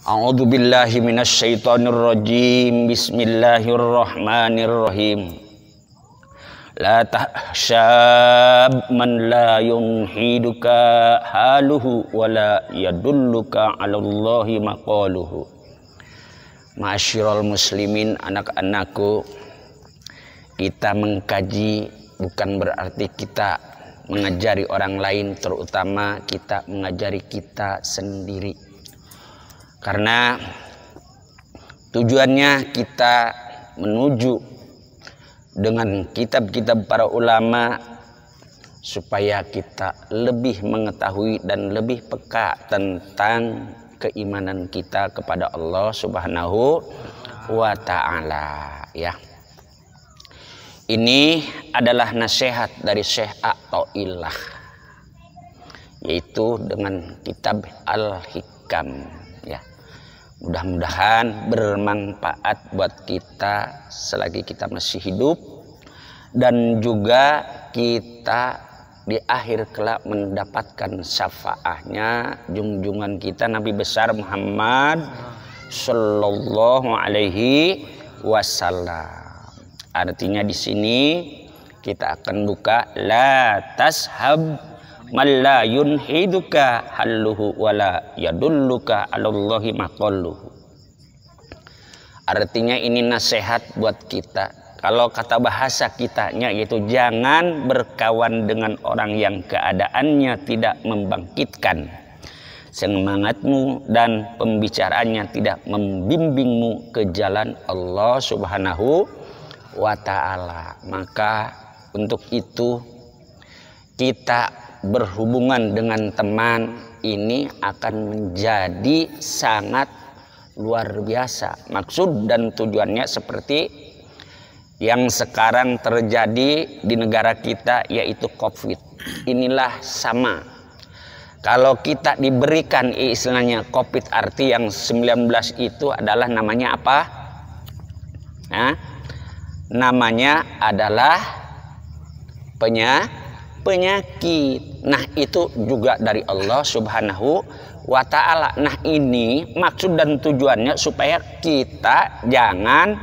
A'udzu billahi minasyaitonir rajim. Bismillahirrahmanirrahim. La tahsyab man la yunhiduka haluhu wa la yadulluka 'alallahi maqaluhu. Ma'asyiral muslimin, anak-anakku, kita mengkaji bukan berarti kita mengajari orang lain, terutama kita mengajari kita sendiri. Karena tujuannya kita menuju dengan kitab-kitab para ulama supaya kita lebih mengetahui dan lebih peka tentang keimanan kita kepada Allah Subhanahu wa ta'ala, ya. Ini adalah nasihat dari Syekh Athaillah, yaitu dengan kitab Al-Hikam, ya. Mudah-mudahan bermanfaat buat kita selagi kita masih hidup, dan juga kita di akhir kelak mendapatkan syafaatnya junjungan kita Nabi besar Muhammad Sallallahu Alaihi Wasallam. Artinya di sini kita akan buka la tashab man la yunhiduka halluhu wala yadulluka 'alallahi maqalluhu. Artinya ini nasihat buat kita. Kalau kata bahasa kitanya yaitu jangan berkawan dengan orang yang keadaannya tidak membangkitkan semangatmu dan pembicaraannya tidak membimbingmu ke jalan Allah Subhanahu wa ta'ala. Maka untuk itu kita berhubungan dengan teman ini akan menjadi sangat luar biasa. Maksud dan tujuannya seperti yang sekarang terjadi di negara kita, yaitu COVID. Inilah sama. Kalau kita diberikan istilahnya COVID, arti yang 19 itu adalah namanya apa? Nah, namanya adalah penyakit. Nah, itu juga dari Allah Subhanahu wa ta'ala. Nah, ini maksud dan tujuannya supaya kita jangan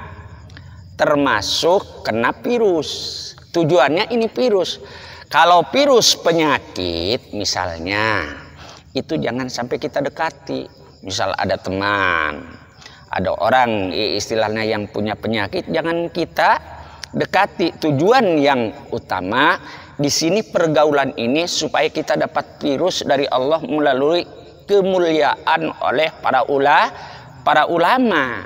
termasuk kena virus. Tujuannya ini virus. Kalau virus penyakit misalnya, itu jangan sampai kita dekati. Misal ada teman, ada orang istilahnya yang punya penyakit, jangan kita dekati. Tujuan yang utama di sini pergaulan ini supaya kita dapat virus dari Allah melalui kemuliaan oleh para ulama.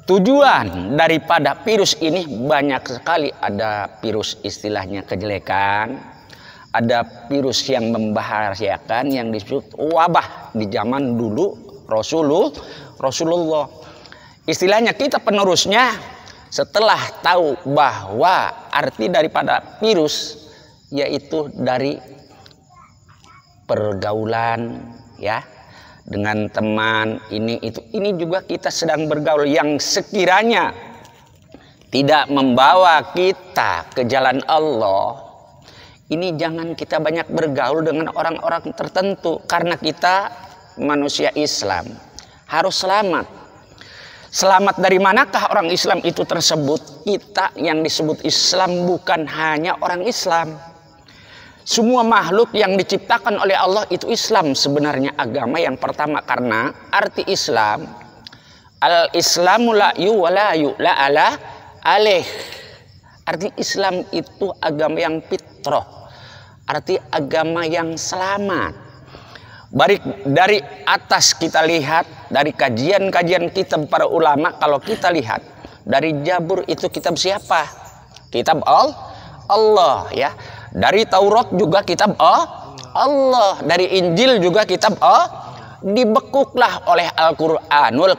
Tujuan daripada virus ini banyak sekali. Ada virus istilahnya kejelekan, ada virus yang membahayakan yang disebut wabah di zaman dulu Rasulullah. Istilahnya kita penerusnya setelah tahu bahwa arti daripada virus yaitu dari pergaulan, ya, dengan teman ini itu. Ini juga kita sedang bergaul yang sekiranya tidak membawa kita ke jalan Allah. Ini jangan kita banyak bergaul dengan orang-orang tertentu, karena kita manusia Islam harus selamat. Selamat dari manakah orang Islam itu tersebut? Kita yang disebut Islam bukan hanya orang Islam. Semua makhluk yang diciptakan oleh Allah itu Islam sebenarnya agama yang pertama, karena arti Islam al-islamu la yu wa la yu la ala alih. Arti Islam itu agama yang fitrah, arti agama yang selamat. Dari atas kita lihat, dari kajian-kajian kitab para ulama, kalau kita lihat dari Jabur itu kitab siapa? Kitab Allah, ya. Dari Taurat juga kitab Allah, dari Injil juga kitab dibekuklah oleh Al-Qur'anul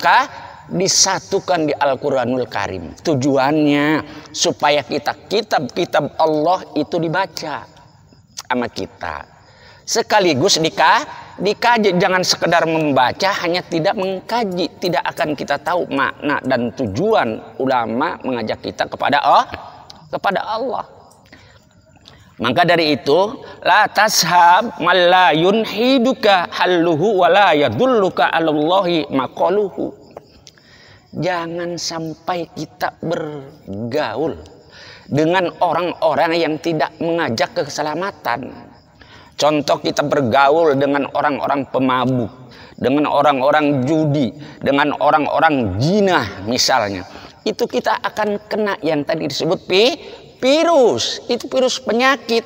disatukan di Al-Qur'anul Karim. Tujuannya supaya kitab-kitab Allah itu dibaca sama kita, sekaligus dikaji. Jangan sekedar membaca, hanya tidak mengkaji, tidak akan kita tahu makna dan tujuan ulama mengajak kita kepada Allah. Maka dari itu, la tashab man la yunhiduka halluhu wa la yadulluka 'alallahi maqaluhu. Jangan sampai kita bergaul dengan orang-orang yang tidak mengajak ke keselamatan. Contoh, kita bergaul dengan orang-orang pemabuk, dengan orang-orang judi, dengan orang-orang zina misalnya. Itu kita akan kena yang tadi disebut virus. Itu virus penyakit.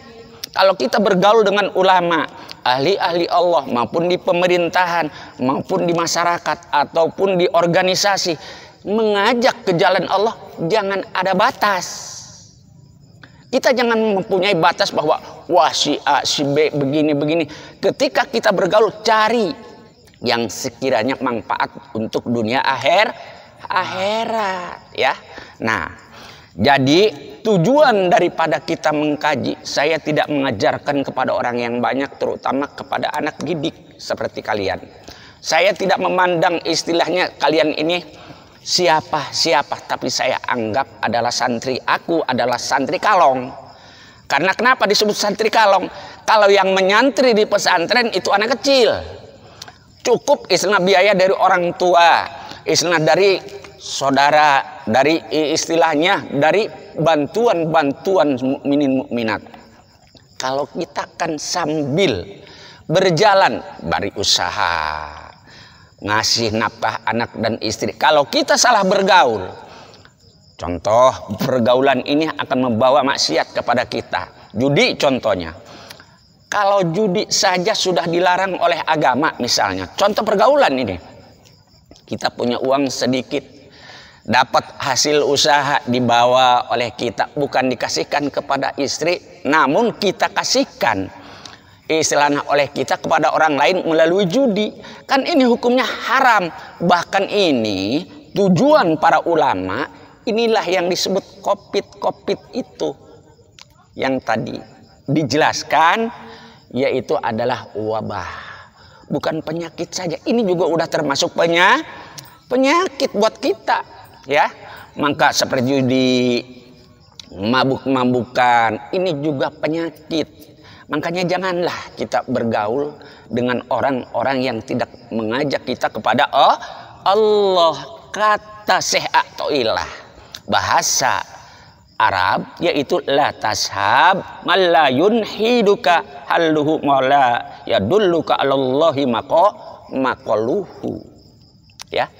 Kalau kita bergaul dengan ulama, ahli-ahli Allah, maupun di pemerintahan, maupun di masyarakat, ataupun di organisasi, mengajak ke jalan Allah, jangan ada batas. Kita jangan mempunyai batas bahwa wah si A, si B, begini-begini. Ketika kita bergaul, cari yang sekiranya manfaat untuk dunia akhirat, ya. Nah, jadi tujuan daripada kita mengkaji, saya tidak mengajarkan kepada orang yang banyak, terutama kepada anak didik seperti kalian. Saya tidak memandang istilahnya kalian ini siapa, tapi saya anggap adalah santri. Aku adalah santri kalong. Karena kenapa disebut santri kalong? Kalau yang menyantri di pesantren itu anak kecil, cukup istilah biaya dari orang tua, istilah dari saudara, dari istilahnya dari bantuan mukminin mukminat. Kalau kita kan sambil berjalan bari usaha, ngasih nafkah anak dan istri. Kalau kita salah bergaul, contoh pergaulan ini akan membawa maksiat kepada kita. Judi contohnya. Kalau judi saja sudah dilarang oleh agama misalnya. Contoh pergaulan ini. Kita punya uang sedikit, dapat hasil usaha dibawa oleh kita, bukan dikasihkan kepada istri, namun kita kasihkan istilahnya oleh kita kepada orang lain melalui judi. Kan ini hukumnya haram. Bahkan ini tujuan para ulama, inilah yang disebut COVID itu yang tadi dijelaskan, yaitu adalah wabah, bukan penyakit saja. Ini juga udah termasuk penyakit buat kita, ya. Maka seperti judi, mabuk-mabukan, ini juga penyakit. Makanya janganlah kita bergaul dengan orang-orang yang tidak mengajak kita kepada Allah. Kata Syekh Athaillah, bahasa Arab yaitu la tashab man la yunhiduka halluhu ma la yadulluka 'alallahi maqaluhu. Ya,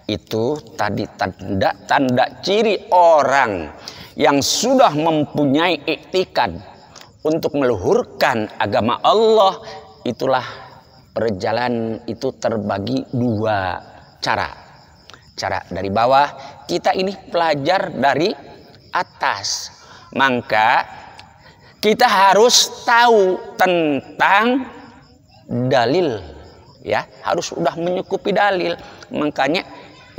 itu tadi tanda ciri orang yang sudah mempunyai iktikad untuk meluhurkan agama Allah. Itulah perjalanan itu terbagi dua cara. Cara dari bawah, kita ini pelajar dari atas. Maka kita harus tahu tentang dalil, ya, harus sudah menyukupi dalil. Makanya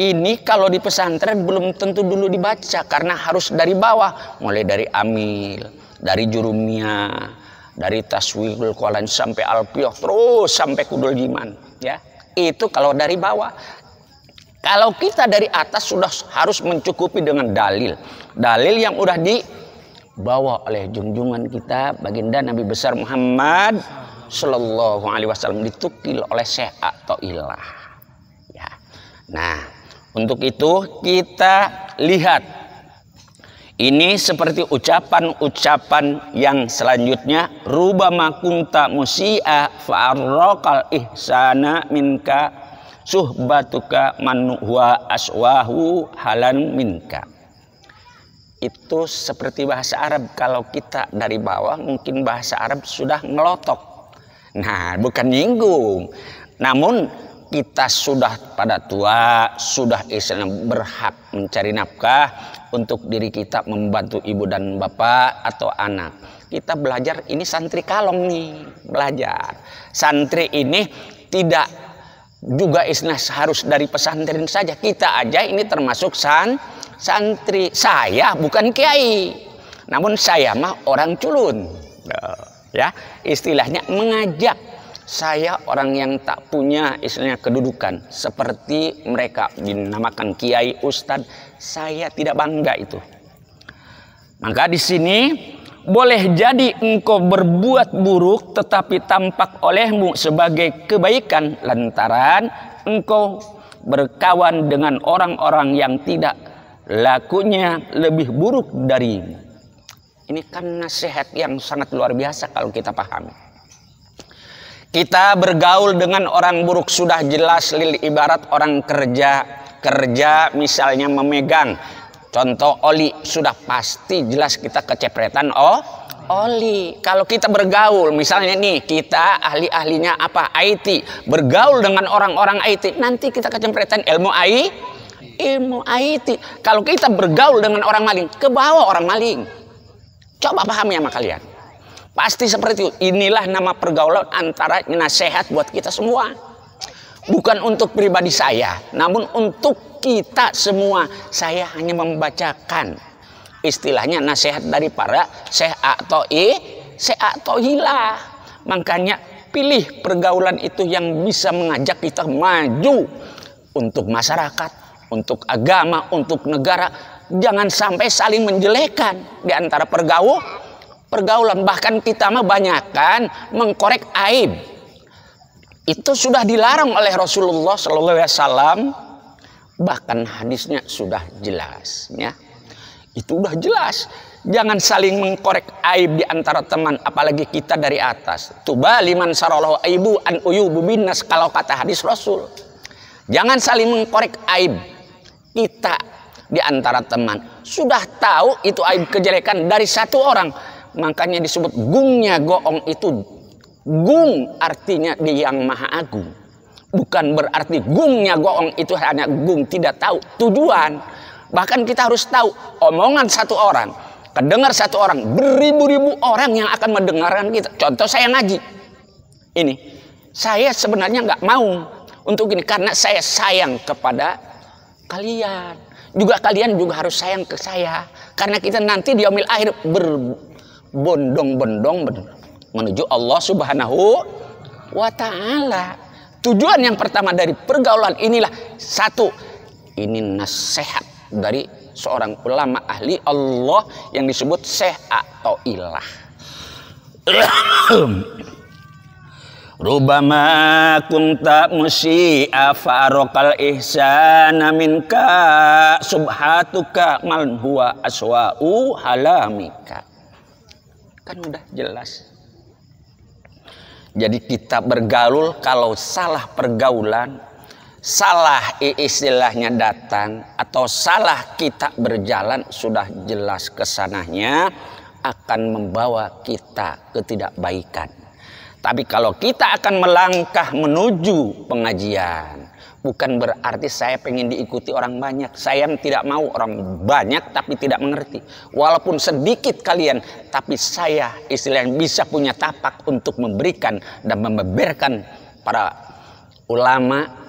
ini kalau di pesantren belum tentu dulu dibaca, karena harus dari bawah, mulai dari amil, dari jurumiyah, dari taswirul qalan sampai alfiyah, terus sampai kudul jiman, ya. Itu kalau dari bawah. Kalau kita dari atas sudah harus mencukupi dengan dalil yang udah dibawa oleh junjungan kita baginda Nabi besar Muhammad Sallallahu Alaihi Wasallam, ditukil oleh Syekh Athaillah, ya. Nah, untuk itu kita lihat ini seperti ucapan-ucapan yang selanjutnya, rubama kunta musi'a fa'arraqal ihsana minka suhbatuka man huwa aswahu halan minka. Itu seperti bahasa Arab. Kalau kita dari bawah mungkin bahasa Arab sudah ngelotok. Nah, bukan nyinggung, namun kita sudah pada tua, sudah istilahnya berhak mencari nafkah untuk diri kita, membantu ibu dan bapak atau anak. Kita belajar, ini santri kalong nih, belajar. Santri ini tidak juga istilah harus dari pesantren saja. Kita aja ini termasuk santri. Saya bukan kiai, namun saya mah orang culun, ya, istilahnya mengajak. Saya orang yang tak punya istilahnya kedudukan seperti mereka dinamakan kiai, ustadz. Saya tidak bangga itu. Maka di sini boleh jadi engkau berbuat buruk tetapi tampak olehmu sebagai kebaikan lantaran engkau berkawan dengan orang-orang yang tidak lakunya lebih buruk darimu. Ini kan nasihat yang sangat luar biasa kalau kita pahami. Kita bergaul dengan orang buruk sudah jelas, lil ibarat orang kerja misalnya memegang contoh oli, sudah pasti jelas kita kecepretan oli. Kalau kita bergaul misalnya nih, kita ahlinya apa, IT, bergaul dengan orang-orang IT, nanti kita kecepretan ilmu IT. Kalau kita bergaul dengan orang maling, ke bawah orang maling. Coba pahami sama kalian, pasti seperti itu. Inilah nama pergaulan, antara nasihat buat kita semua, bukan untuk pribadi saya, namun untuk kita semua. Saya hanya membacakan istilahnya nasihat dari para syekh atau hilah. Makanya pilih pergaulan itu yang bisa mengajak kita maju untuk masyarakat, untuk agama, untuk negara. Jangan sampai saling menjelekan di antara pergaulan. Bahkan kita mah banyakkan mengkorek aib. Itu sudah dilarang oleh Rasulullah SAW. Bahkan hadisnya sudah jelas, ya. Itu udah jelas. Jangan saling mengkorek aib di antara teman, apalagi kita dari atas. Tuba liman sarallahu aibu an uyubu binnas, kalau kata hadis Rasul. Jangan saling mengkorek aib kita di antara teman. Sudah tahu itu aib kejelekan dari satu orang, makanya disebut gungnya goong. Itu gung artinya dia yang maha agung, bukan berarti gungnya goong itu hanya gung tidak tahu tujuan. Bahkan kita harus tahu omongan satu orang, kedengar satu orang, beribu-ribu orang yang akan mendengarkan kita. Contoh saya ngaji ini, saya sebenarnya nggak mau untuk ini karena saya sayang kepada kalian. Juga kalian juga harus sayang ke saya, karena kita nanti di yaumil akhir berbondong-bondong menuju Allah Subhanahu wa Ta'ala. Tujuan yang pertama dari pergaulan inilah satu, ini nasihat dari seorang ulama ahli Allah yang disebut syekh atau ilah. Rubama kunta musi'a farokal ihsana minka subhatuka man huwa aswa'u halamika. Kan udah jelas. Jadi kita bergaul, kalau salah pergaulan, salah istilahnya datang, atau salah kita berjalan, sudah jelas kesananya akan membawa kita ketidakbaikan. Tapi kalau kita akan melangkah menuju pengajian, bukan berarti saya pengen diikuti orang banyak. Saya tidak mau orang banyak tapi tidak mengerti. Walaupun sedikit kalian, tapi saya istilahnya bisa punya tapak untuk memberikan dan membeberkan para ulama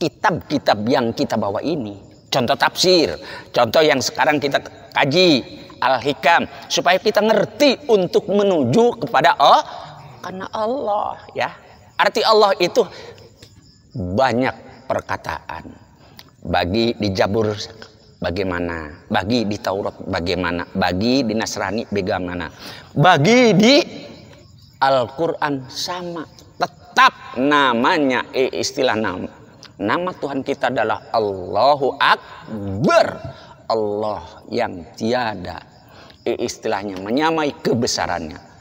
kitab-kitab yang kita bawa ini. Contoh tafsir, contoh yang sekarang kita kaji, Al-Hikam, supaya kita ngerti untuk menuju kepada karena Allah, ya. Arti Allah itu banyak perkataan. Bagi di Zabur bagaimana, bagi di Taurat bagaimana, bagi di Nasrani bagaimana, bagi di Al-Quran sama. Tetap namanya istilah nama Tuhan kita adalah Allahu Akbar, Allah yang tiada istilahnya menyamai kebesarannya.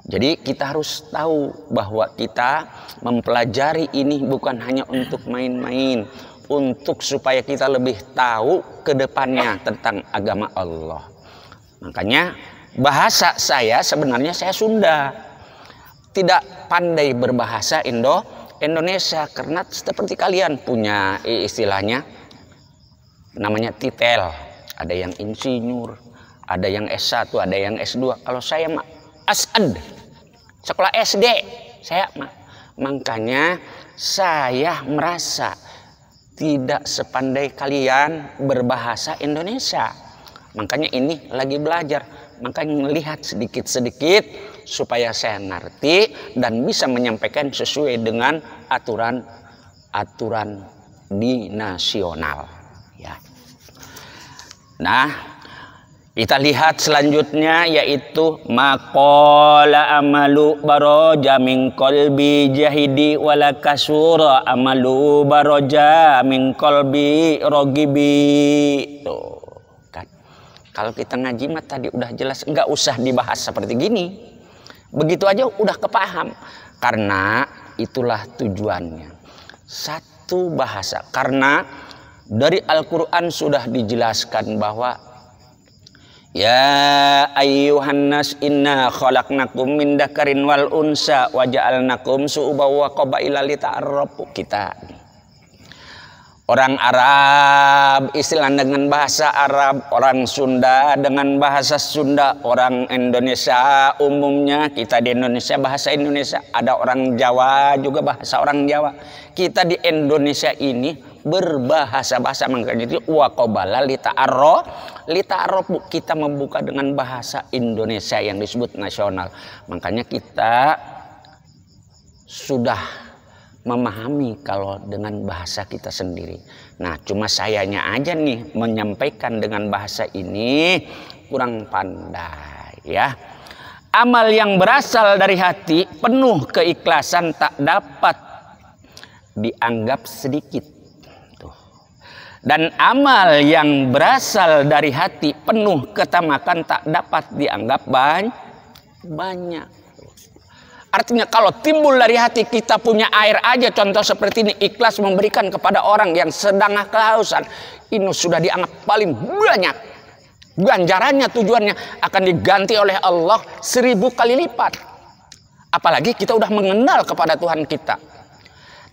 Jadi kita harus tahu bahwa kita mempelajari ini bukan hanya untuk main-main, untuk supaya kita lebih tahu ke depannya tentang agama Allah. Makanya bahasa saya sebenarnya saya Sunda, tidak pandai berbahasa Indonesia, karena seperti kalian punya istilahnya namanya titel, ada yang insinyur, ada yang S1, ada yang S2. Kalau saya mah As'ad, sekolah SD saya mah. Makanya saya merasa tidak sepandai kalian berbahasa Indonesia. Makanya ini lagi belajar, makanya melihat sedikit-sedikit supaya saya ngerti dan bisa menyampaikan sesuai dengan aturan di nasional, ya. Nah, Kita lihat selanjutnya yaitu maqala amalu baroja min qalbi jahidi wala kasura amalu baroja min qalbi rogibi. Tuh kan. Kalau kita ngaji mah tadi udah jelas, nggak usah dibahas seperti gini. Begitu aja udah kepaham. Karena itulah tujuannya. Satu bahasa. Karena dari Al-Quran sudah dijelaskan bahwa ya ayyuhan nas inna khalaqnakum min dzakarin wal unsa wa ja'alnakum syu'uban wa qabaila lita'arafu. Kita orang Arab istilah dengan bahasa Arab, orang Sunda dengan bahasa Sunda, orang Indonesia umumnya kita di Indonesia bahasa Indonesia, ada orang Jawa juga bahasa orang Jawa. Kita di Indonesia ini berbahasa-bahasa, makanya itu waqobala lita'arrofu, kita membuka dengan bahasa Indonesia yang disebut nasional. Makanya kita sudah memahami kalau dengan bahasa kita sendiri. Nah, cuma sayanya aja nih menyampaikan dengan bahasa ini kurang pandai ya. Amal yang berasal dari hati penuh keikhlasan tak dapat dianggap sedikit. Dan amal yang berasal dari hati penuh ketamakan tak dapat dianggap banyak. Artinya kalau timbul dari hati kita punya air aja, contoh seperti ini, ikhlas memberikan kepada orang yang sedang kehausan, ini sudah dianggap paling banyak. Ganjarannya, tujuannya akan diganti oleh Allah 1000 kali lipat. Apalagi kita udah mengenal kepada Tuhan kita.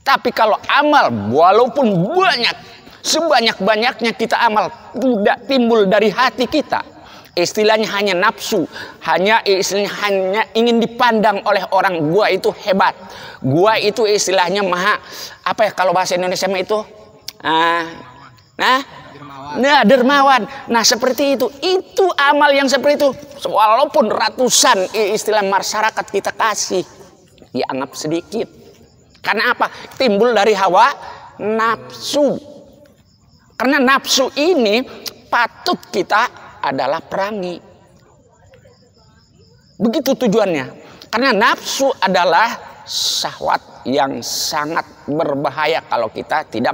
Tapi kalau amal walaupun banyak, sebanyak-banyaknya kita amal tidak timbul dari hati kita, istilahnya hanya nafsu, hanya ingin dipandang oleh orang, gua itu hebat, gua itu istilahnya maha apa ya kalau bahasa Indonesia itu dermawan. Nah seperti itu amal yang seperti itu, walaupun ratusan istilah masyarakat kita kasih dianggap sedikit. Karena apa? Timbul dari hawa nafsu. Karena nafsu ini patut kita adalah perangi. Begitu tujuannya. Karena nafsu adalah syahwat yang sangat berbahaya kalau kita tidak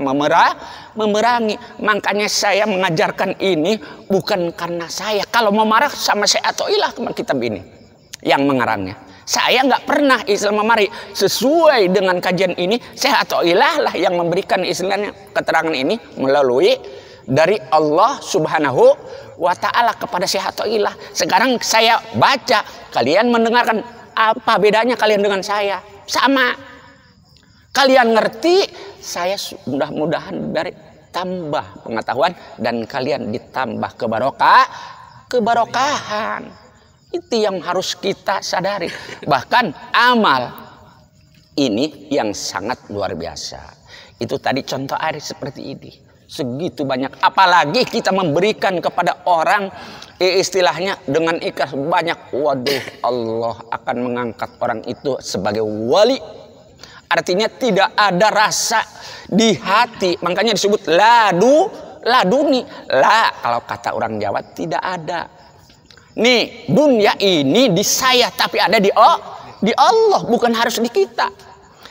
memerangi. Makanya saya mengajarkan ini bukan karena saya. Kalau mau marah sama saya atau ilah kitab ini yang mengarangnya. Saya nggak pernah Islam memari sesuai dengan kajian ini. Saya atau ilah lah yang memberikan istilahnya keterangan ini melalui dari Allah Subhanahu wa Ta'ala kepada Syekh atau ilah. Sekarang saya baca, kalian mendengarkan, apa bedanya kalian dengan saya? Sama. Kalian ngerti, saya mudah-mudahan dari tambah pengetahuan dan kalian ditambah kebarokahan. Itu yang harus kita sadari. Bahkan amal ini yang sangat luar biasa. Itu tadi contoh air seperti ini. Segitu banyak. Apalagi kita memberikan kepada orang istilahnya dengan ikhlas banyak. Waduh, Allah akan mengangkat orang itu sebagai wali. Artinya tidak ada rasa di hati. Makanya disebut laduni. La kalau kata orang Jawa tidak ada. Nih, dunia ini di saya tapi ada di Allah, bukan harus di kita.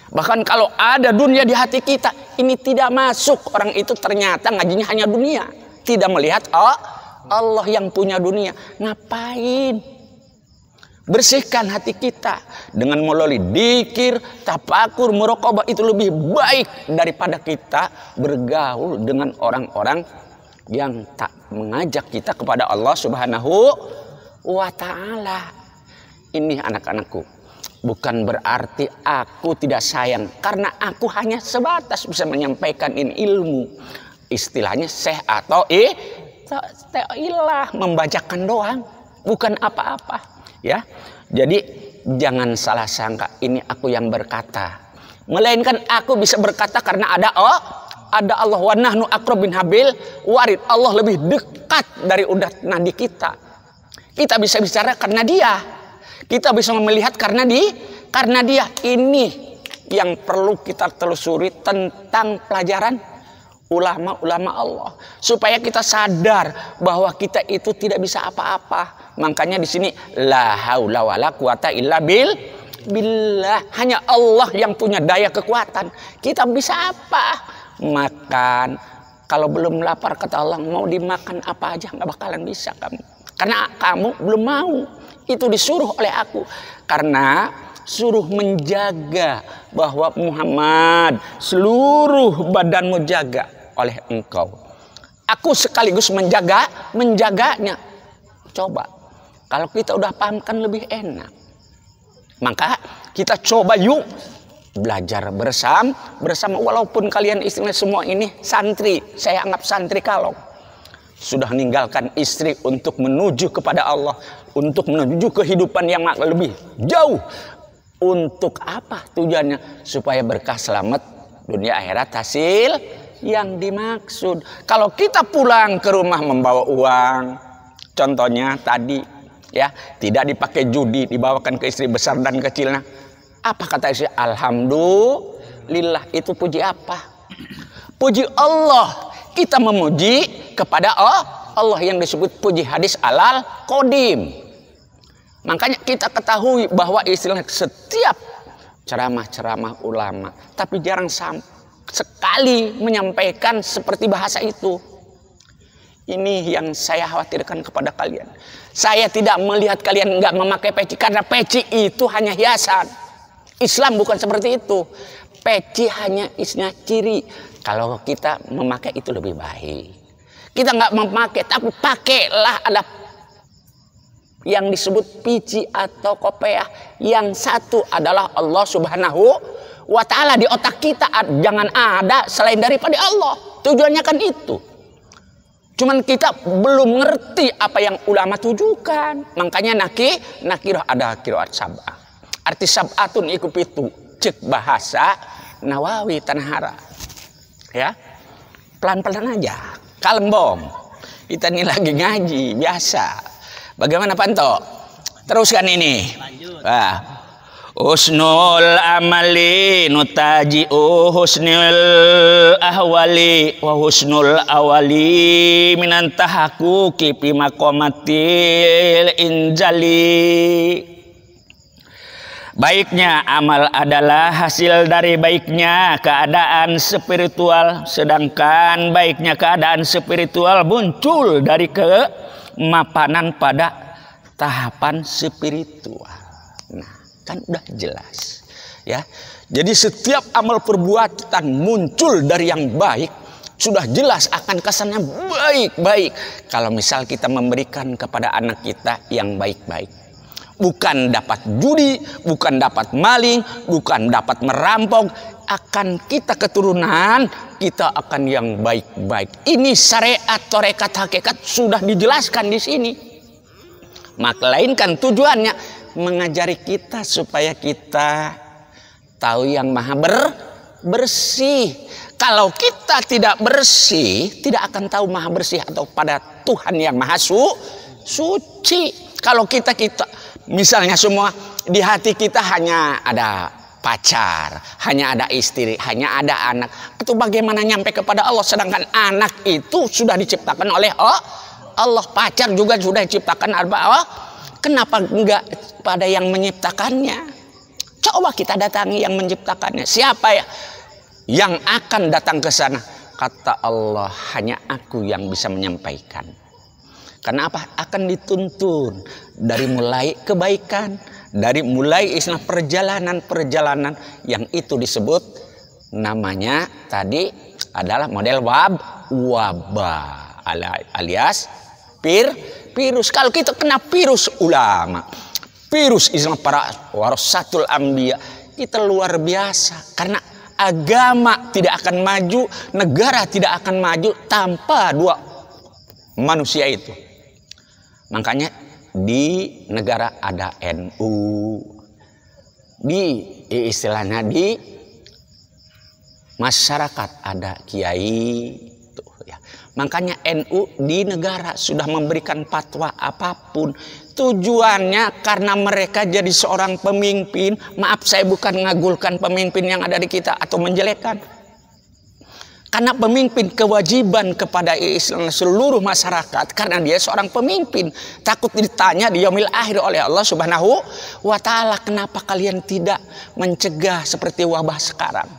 Bahkan kalau ada dunia di hati kita, ini tidak masuk. Orang itu ternyata ngajinya hanya dunia, tidak melihat Allah yang punya dunia. Ngapain? Bersihkan hati kita dengan melalui dzikir, tafakur, muraqabah, itu lebih baik daripada kita bergaul dengan orang-orang yang tak mengajak kita kepada Allah Subhanahu wa Ta'ala. Ini anak-anakku, bukan berarti aku tidak sayang, karena aku hanya sebatas bisa menyampaikan ini ilmu, istilahnya syekh atau ilah, membacakan doang, bukan apa-apa ya. Jadi jangan salah sangka ini aku yang berkata, melainkan aku bisa berkata karena ada Allah. Wa nahnu aqrab bin habil warid, Allah lebih dekat dari udat nadi kita. Kita bisa bicara karena dia. Kita bisa melihat karena dia. Ini yang perlu kita telusuri tentang pelajaran ulama-ulama Allah, supaya kita sadar bahwa kita itu tidak bisa apa-apa. Makanya di sini la haula wala quwata illa billah, hanya Allah yang punya daya kekuatan. Kita bisa apa? Makan. Kalau belum lapar kata Allah, mau dimakan apa aja nggak bakalan bisa kamu, karena kamu belum mau. Itu disuruh oleh aku, karena suruh menjaga bahwa Muhammad seluruh badanmu jaga oleh engkau. Aku sekaligus menjaganya. Coba kalau kita udah paham kan lebih enak. Maka kita coba yuk belajar bersama walaupun kalian istrinya semua ini santri. Saya anggap santri kalau sudah meninggalkan istri untuk menuju kepada Allah, untuk menuju kehidupan yang lebih jauh. Untuk apa tujuannya? Supaya berkah selamat dunia akhirat, hasil yang dimaksud. Kalau kita pulang ke rumah membawa uang, contohnya tadi ya, tidak dipakai judi, dibawakan ke istri besar dan kecilnya, apa kata istri? Alhamdulillah. Itu puji apa? Puji Allah. Kita memuji kepada Allah yang disebut puji hadis alal qadim. Makanya kita ketahui bahwa istilah setiap ceramah-ceramah ulama, tapi jarang sekali menyampaikan seperti bahasa itu. Ini yang saya khawatirkan kepada kalian. Saya tidak melihat kalian nggak memakai peci, karena peci itu hanya hiasan. Islam bukan seperti itu. Peci hanya isinya ciri. Kalau kita memakai itu lebih baik. Kita nggak memakai, tapi pakailah ada yang disebut pici atau kopiah. Yang satu adalah Allah Subhanahu wa Ta'ala. Di otak kita jangan ada selain daripada Allah. Tujuannya kan itu. Cuman kita belum ngerti apa yang ulama tujukan. Makanya nakirah ada kiroat sab'ah. Arti sab'atun iku pitu. Cek bahasa Nawawi Tanhara. Ya, pelan-pelan aja, kalem bom. Kita ini lagi ngaji biasa. Bagaimana Panto? Teruskan ini. Wah, husnul amali nutaji'u husnul ahwali wa husnul awali minan tahaqquqi fi maqamatil injali. Baiknya amal adalah hasil dari baiknya keadaan spiritual, sedangkan baiknya keadaan spiritual muncul dari kemapanan pada tahapan spiritual. Nah, kan udah jelas ya. Jadi setiap amal perbuatan muncul dari yang baik, sudah jelas akan kesannya baik-baik. Kalau misal kita memberikan kepada anak kita yang baik-baik, bukan dapat judi, bukan dapat maling, bukan dapat merampok, akan kita keturunan kita akan yang baik-baik. Ini syariat, tarekat, hakikat sudah dijelaskan di sini. Melainkan tujuannya mengajari kita supaya kita tahu yang maha bersih. Kalau kita tidak bersih, tidak akan tahu maha bersih atau pada Tuhan yang maha suci. Kalau kita misalnya semua di hati kita hanya ada pacar, hanya ada istri, hanya ada anak. Itu bagaimana nyampe kepada Allah? Sedangkan anak itu sudah diciptakan oleh Allah. Pacar juga sudah diciptakan oleh Allah. Kenapa enggak pada yang menciptakannya? Coba kita datangi yang menciptakannya. Siapa ya yang akan datang ke sana? Kata Allah, hanya aku yang bisa menyampaikan. Karena apa? Akan dituntun dari mulai kebaikan, dari mulai istilah perjalanan yang itu disebut namanya tadi adalah model wabah alias virus. Kalau kita kena virus ulama, virus istilah para warasatul anbiya, kita luar biasa. Karena agama tidak akan maju, negara tidak akan maju tanpa dua manusia itu. Makanya di negara ada NU, di istilahnya di masyarakat ada kiai, tuh ya. Makanya NU di negara sudah memberikan fatwa apapun, tujuannya karena mereka jadi seorang pemimpin. Maaf, saya bukan ngagulkan pemimpin yang ada di kita atau menjelekkan. Karena pemimpin kewajiban kepada seluruh masyarakat, karena dia seorang pemimpin, takut ditanya di yaumil akhir oleh Allah Subhanahu wa Ta'ala, kenapa kalian tidak mencegah seperti wabah sekarang?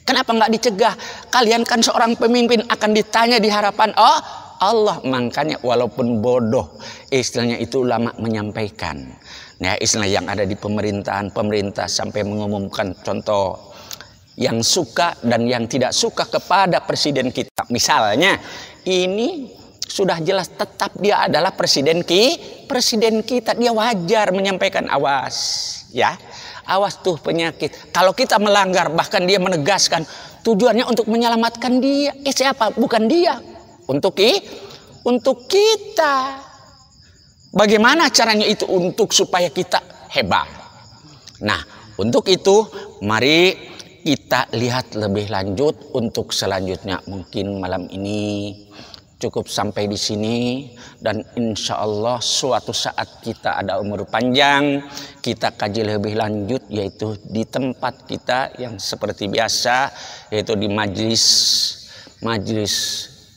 Kenapa nggak dicegah? Kalian kan seorang pemimpin, akan ditanya di harapan Allah. Makanya walaupun bodoh, istilahnya itu ulama menyampaikan. Nah, istilah yang ada di pemerintahan, pemerintah sampai mengumumkan contoh yang suka dan yang tidak suka kepada presiden kita. Misalnya, ini sudah jelas tetap dia adalah presiden kita, dia wajar menyampaikan awas, ya. Awas tuh penyakit. Kalau kita melanggar, bahkan dia menegaskan tujuannya untuk menyelamatkan dia. Siapa? Bukan dia. Untuk kita. Bagaimana caranya itu untuk supaya kita hebat? Nah, untuk itu mari kita lihat lebih lanjut untuk selanjutnya. Mungkin malam ini cukup sampai di sini, dan insya Allah suatu saat kita ada umur panjang, kita kaji lebih lanjut, yaitu di tempat kita yang seperti biasa, yaitu di majlis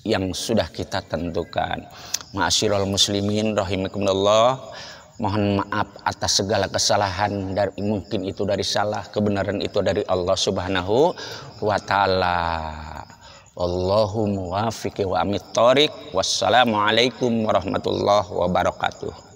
yang sudah kita tentukan. Ma'asyiral muslimin rahimakumullah, mohon maaf atas segala kesalahan, dari mungkin itu dari salah, kebenaran itu dari Allah Subhanahu wa Ta'ala. Wallahu muwaffiq wa amit thoriq. Wassalamualaikum warahmatullahi wabarakatuh.